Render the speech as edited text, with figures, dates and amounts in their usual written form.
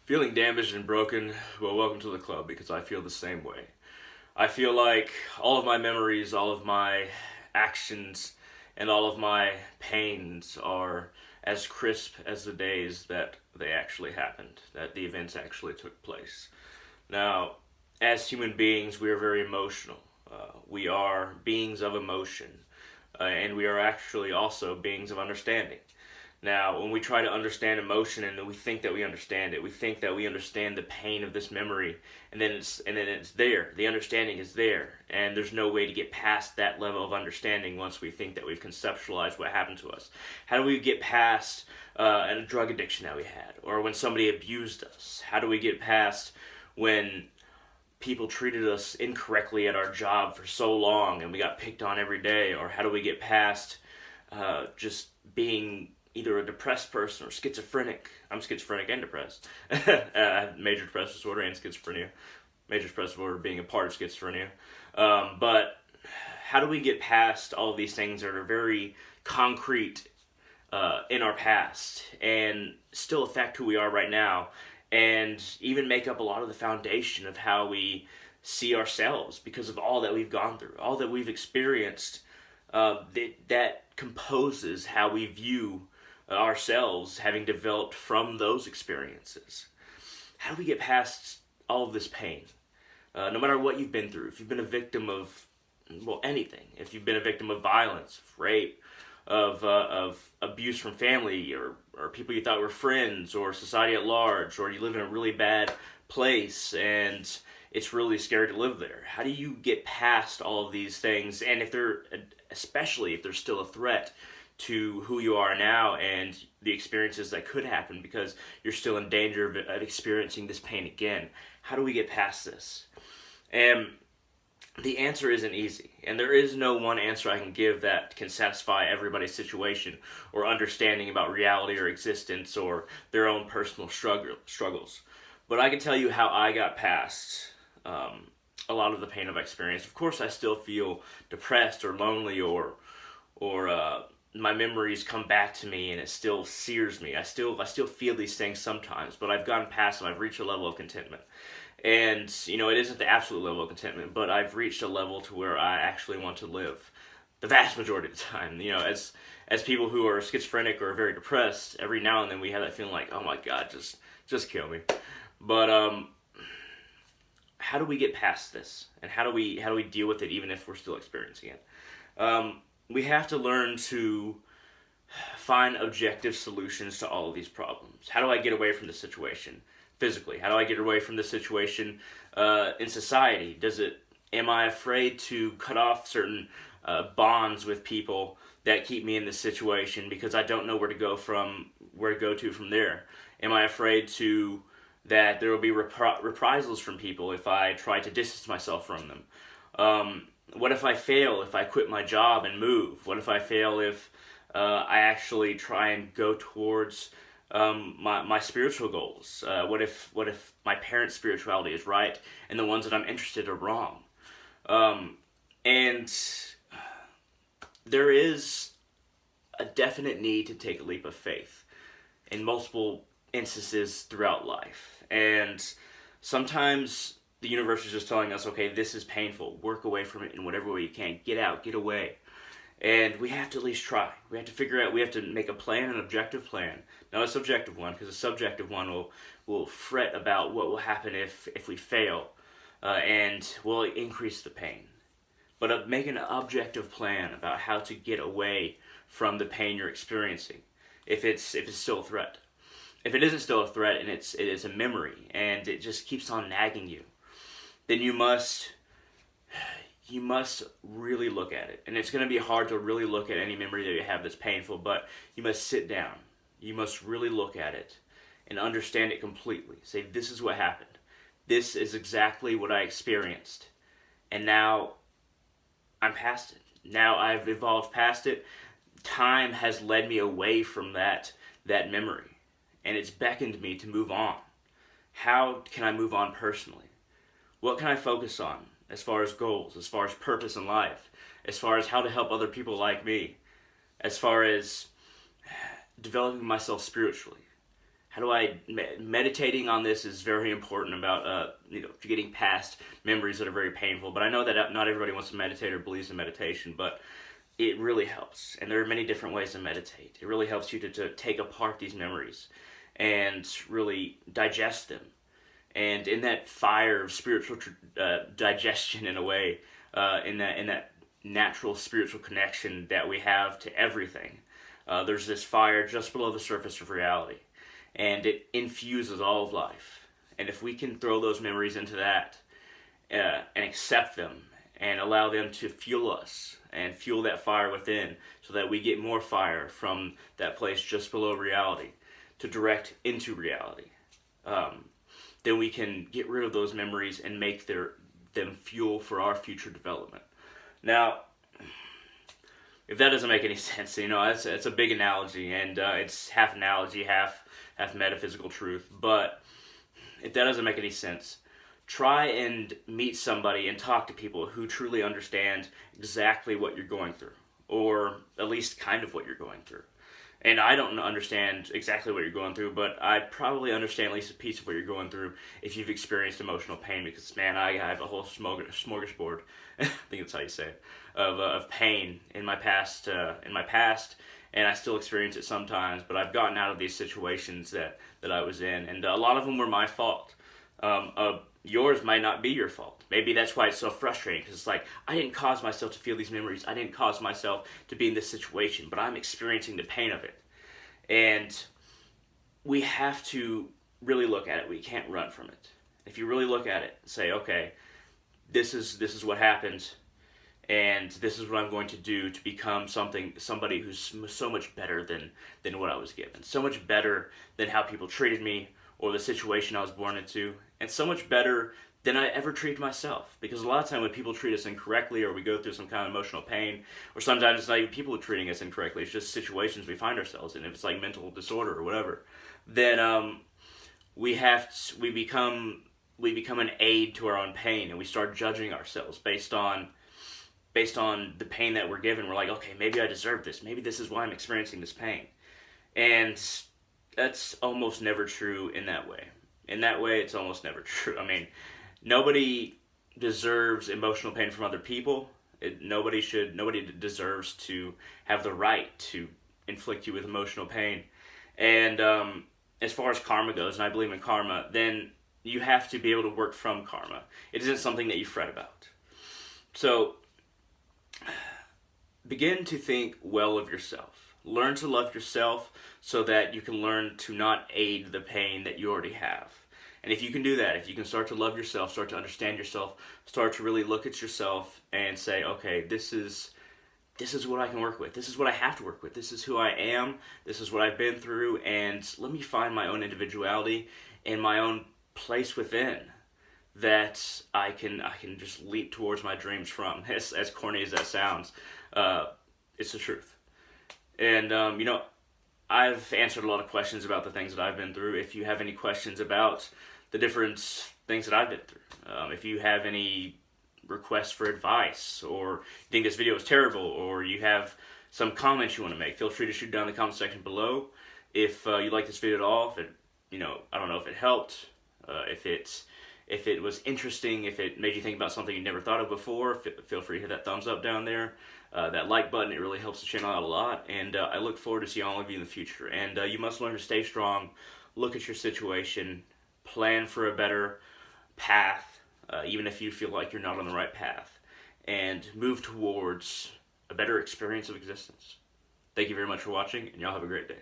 Feeling damaged and broken? Well, welcome to the club because I feel the same way. I feel like all of my memories, all of my actions, and all of my pains are as crisp as the days that they actually happened, that the events actually took place. Now, as human beings, we are very emotional. We are beings of emotion, and we are actually also beings of understanding. Now, when we try to understand emotion and we think that we understand it, we think that we understand the pain of this memory, and then it's there. The understanding is there, and there's no way to get past that level of understanding once we think that we've conceptualized what happened to us. How do we get past a drug addiction that we had, or when somebody abused us? How do we get past when people treated us incorrectly at our job for so long and we got picked on every day? Or how do we get past just being either a depressed person or schizophrenic? I'm schizophrenic and depressed. I have major depressive disorder and schizophrenia. Major depressive disorder being a part of schizophrenia. But how do we get past all of these things that are very concrete in our past and still affect who we are right now, and even make up a lot of the foundation of how we see ourselves because of all that we've gone through, all that we've experienced, that composes how we view ourselves, having developed from those experiences. How do we get past all of this pain? No matter what you've been through, if you've been a victim of, well, anything, if you've been a victim of violence, of rape, of abuse from family, or people you thought were friends, or society at large, or you live in a really bad place and it's really scary to live there. How do you get past all of these things? And especially if there's still a threat to who you are now and the experiences that could happen, because you're still in danger of experiencing this pain again. How do we get past this? And the answer isn't easy, and there is no one answer I can give that can satisfy everybody's situation or understanding about reality or existence or their own personal struggles. But I can tell you how I got past a lot of the pain I've experienced. Of course, I still feel depressed or lonely, or my memories come back to me and it still sears me. I still feel these things sometimes, but I've gotten past them. I've reached a level of contentment. And, it isn't the absolute level of contentment, but I've reached a level to where I actually want to live the vast majority of the time. As people who are schizophrenic or very depressed, every now and then we have that feeling like, oh my God, just kill me. But how do we get past this? And how do we deal with it even if we're still experiencing it? We have to learn to find objective solutions to all of these problems. How do I get away from this situation physically? How do I get away from this situation in society? Am I afraid to cut off certain bonds with people that keep me in this situation because I don't know where to go to from there? Am I afraid that there will be reprisals from people if I try to distance myself from them? What if I fail if I quit my job and move? What if I fail if I actually try and go towards my spiritual goals? What if my parents' spirituality is right and the ones that I'm interested are wrong? And there is a definite need to take a leap of faith in multiple instances throughout life. And sometimes the universe is just telling us, okay, this is painful. Work away from it in whatever way you can. Get out, get away. And we have to at least try. We have to make a plan, an objective plan. Not a subjective one, because a subjective one will fret about what will happen if we fail, and will increase the pain. But make an objective plan about how to get away from the pain you're experiencing, if it's still a threat. If it isn't still a threat and it is a memory and it just keeps on nagging you, then you must really look at it. And it's going to be hard to really look at any memory that you have that's painful, but you must sit down. You must really look at it and understand it completely. Say, this is what happened. This is exactly what I experienced. And now I'm past it. Now I've evolved past it. Time has led me away from that memory. And it's beckoned me to move on. How can I move on personally? What can I focus on as far as goals, as far as purpose in life, as far as how to help other people like me, as far as developing myself spiritually? meditating on this is very important about getting past memories that are very painful. But I know that not everybody wants to meditate or believes in meditation, but it really helps. And there are many different ways to meditate. It really helps you to take apart these memories and really digest them. And in that fire of spiritual digestion, in a way, in that natural spiritual connection that we have to everything, there's this fire just below the surface of reality, and it infuses all of life. And if we can throw those memories into that and accept them and allow them to fuel us and fuel that fire within, so that we get more fire from that place just below reality to direct into reality, then we can get rid of those memories and make them fuel for our future development. Now, if that doesn't make any sense, it's a big analogy, and it's half analogy, half metaphysical truth. But if that doesn't make any sense, try and meet somebody and talk to people who truly understand exactly what you're going through, or at least kind of what you're going through. And I don't understand exactly what you're going through, but I probably understand at least a piece of what you're going through if you've experienced emotional pain, because, man, I have a whole smorgasbord, I think that's how you say it, of pain in my past, and I still experience it sometimes, but I've gotten out of these situations that I was in, and a lot of them were my fault. Yours might not be your fault. Maybe that's why it's so frustrating, because it's like, I didn't cause myself to feel these memories. I didn't cause myself to be in this situation, but I'm experiencing the pain of it. And we have to really look at it. We can't run from it. If you really look at it and say, okay, this is what happened, and this is what I'm going to do to become somebody who's so much better than what I was given. So much better than how people treated me, or the situation I was born into, and so much better than I ever treated myself. Because a lot of time when people treat us incorrectly, or we go through some kind of emotional pain, or sometimes it's not even people treating us incorrectly, it's just situations we find ourselves in, if it's like mental disorder or whatever, then we become an aid to our own pain, and we start judging ourselves based on the pain that we're given. We're like, okay, maybe I deserve this. Maybe this is why I'm experiencing this pain. And that's almost never true in that way. In that way, it's almost never true. I mean, nobody deserves emotional pain from other people. Nobody deserves to have the right to inflict you with emotional pain. And as far as karma goes, and I believe in karma, then you have to be able to work from karma. It isn't something that you fret about. So, begin to think well of yourself. Learn to love yourself so that you can learn to not aid the pain that you already have. And if you can do that, if you can start to love yourself, start to understand yourself, start to really look at yourself and say, okay, this is what I can work with. This is what I have to work with. This is who I am. This is what I've been through. And let me find my own individuality and my own place within that I can just leap towards my dreams from. As corny as that sounds, it's the truth. And, I've answered a lot of questions about the things that I've been through. If you have any questions about the different things that I've been through, if you have any requests for advice, or you think this video is terrible, or you have some comments you want to make, feel free to shoot down in the comment section below. If you like this video at all, if it, I don't know if it helped, if it was interesting, if it made you think about something you never thought of before, feel free to hit that thumbs up down there. That like button, it really helps the channel out a lot, and I look forward to seeing all of you in the future. And you must learn to stay strong, look at your situation, plan for a better path, even if you feel like you're not on the right path, and move towards a better experience of existence. Thank you very much for watching, and y'all have a great day.